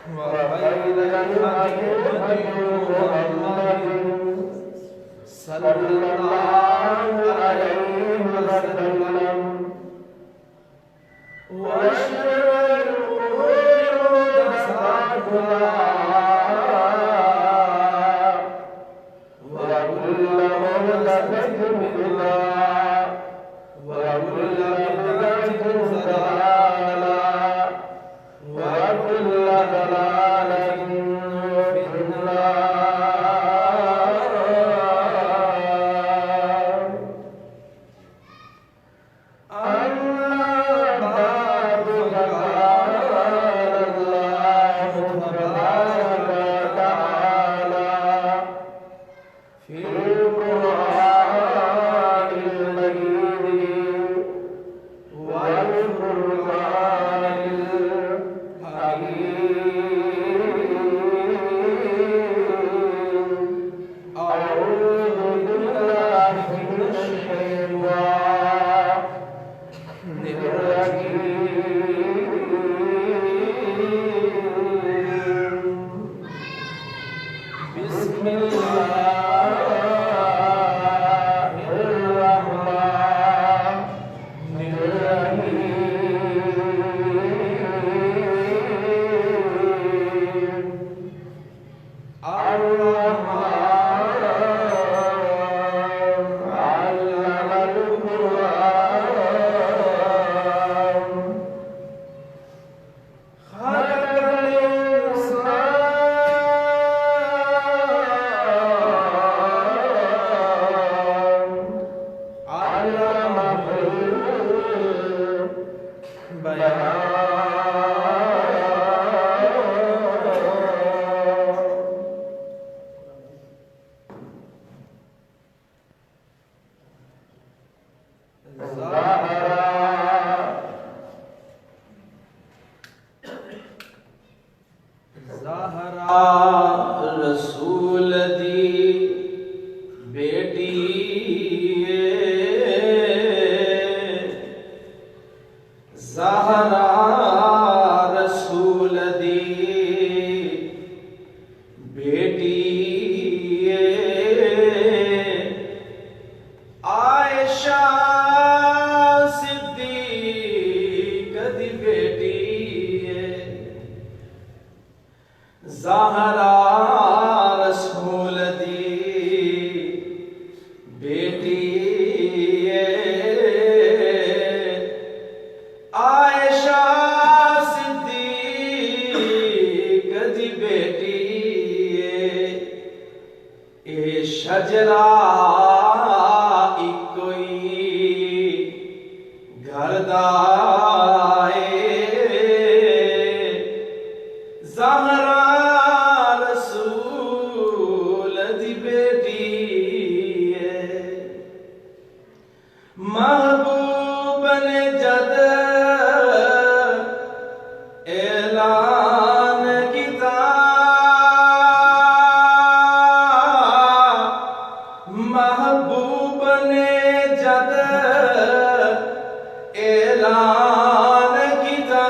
وخير الهدي هدي محمد صلى الله عليه وسلم وشر الأمور محدثاتها وكل محدثة بدعة وكل بدعة ضلالة وكل ضلالة في النار. रसूल दी बेटी ज़हरा रसूल दी बेटी आयशा सिद्दीक़ दी बेटी ज़हरा रसूल दी बेटी आयशा सिद्दीक़ दी बेटी ए शजरा इकोई घर दा ज़हरा महबूब ने जद ऐलान किता महबूब ने जद ऐलान किता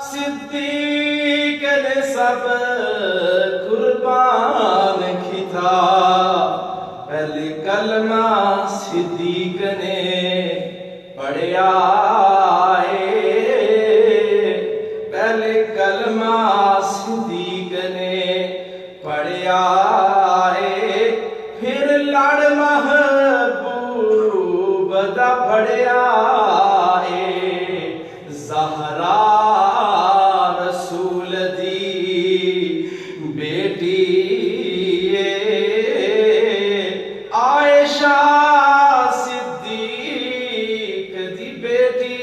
सिद्दीक़ ने सब कुर्बान किता पहले कलमा सिद्दीक़ ने पढ़िया पहले कलमा सिद्दीक़ ने पढ़िया फिर लड़ महबूब दा पढ़िया ज़हरा रसूल दी बेटी आयशा सिद्दीक़ दी बेटी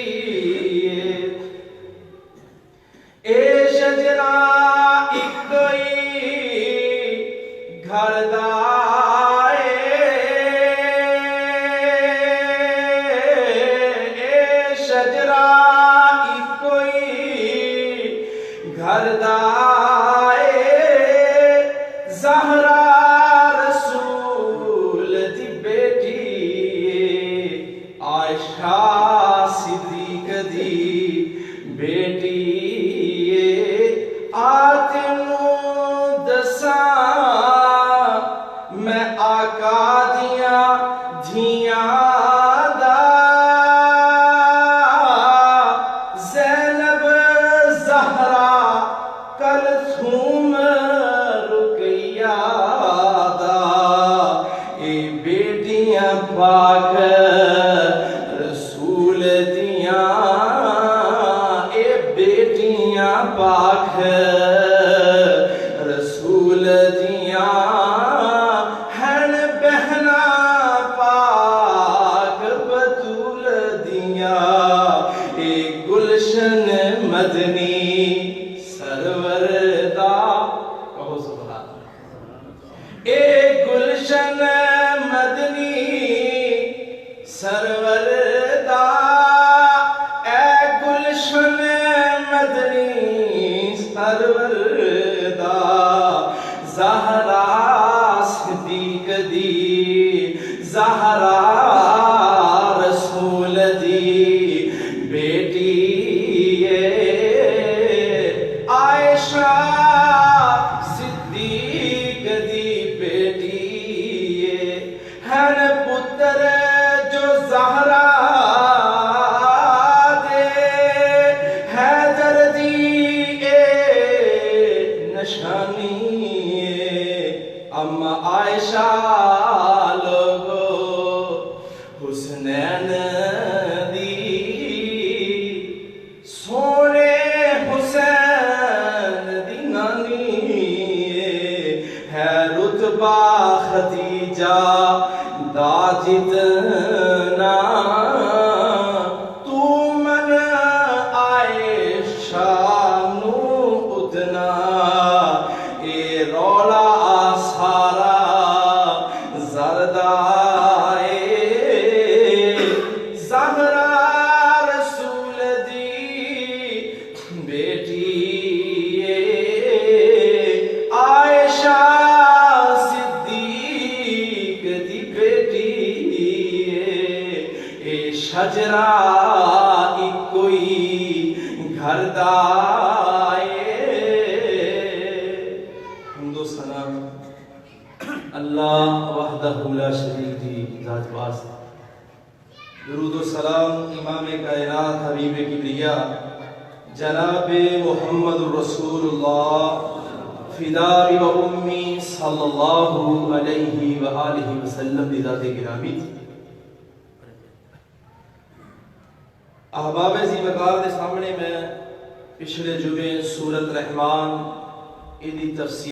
ए शजरा इकोई घर दा शजरा इकोई घर दा ज़हरा रसूल दी बेटी आयशा सिद्दीक़ दी बेटी आतेनू दसा मैं आका दिया धिया दा ज़ैनब ज़हरा कलथूम रुकैया दा ए बेटियां पाक रसूल दिया ए बेटियां पाक रसूल दिया हन बहना पाक बतूल दिया ए गुलशन मदनी सरवर दा कहो सुभान अल्लाह ए गुलशन मदनी सरवर दा ए गुलशन मदनी सरवर दा ज़हरा सिद्दीक दी ज़हरा रसूल दी बेटी आयशा सिद्दीक दी बेटी हन पुत्र जो ज़हरा दे हैदर दी नशानी अम्मा आयशा लोगो हुसनैन दी सोने हुसैन दी नानी है रुतबा खदीजा दा जितना तू मन आयशा नू उतना ए रौला सारा जरदाए ज़हरा रसूल दी बेटी आयशा सिद्दीक दी बेटी ए शजरा कोई घर दाए हमदो सना अल्लाह वहदहु ला शरीक दी ज़ात वास दुरूद व सलाम इमाम कायनात हबीब किबरिया जनाब मुहम्मद रसूलुल्लाह फिदाई व उम्मी सल्लल्लाहु अलैहि व आलिहि वसल्लम दी ज़ात गिरामी अहबाब ज़ी वक़ार के सामने मैं पिछले जुमे सूरत रहमान इदी तफसीर